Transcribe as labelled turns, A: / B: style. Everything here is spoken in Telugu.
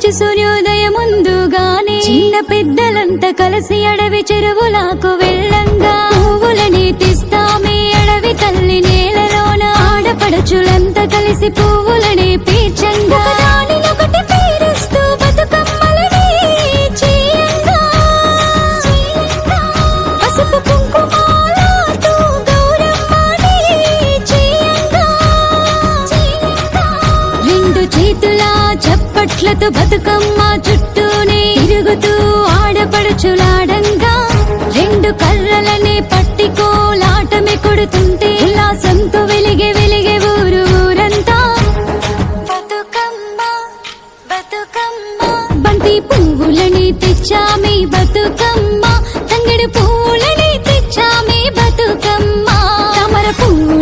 A: లేచి సూర్యోదయం ముందుగానే చిన్న పెద్దలంతా కలిసి అడవి చెరువులకు వెళ్ళంగా పువ్వులని తీస్తామే అడవి తల్లి నేలలోన ఆడపడుచులంతా కలిసి పువ్వులని పీర్చంగా దానినొకటి పేరుస్తూ బతుకమ్మలని చేయంగా పసుపు కుంకుమాలతో గౌరమ్మని చేయంగా రెండు చేతుల చప్పట్లతో బతుకమ్మ చుట్టూనే తిరుగుతూ ఆడపడుచుల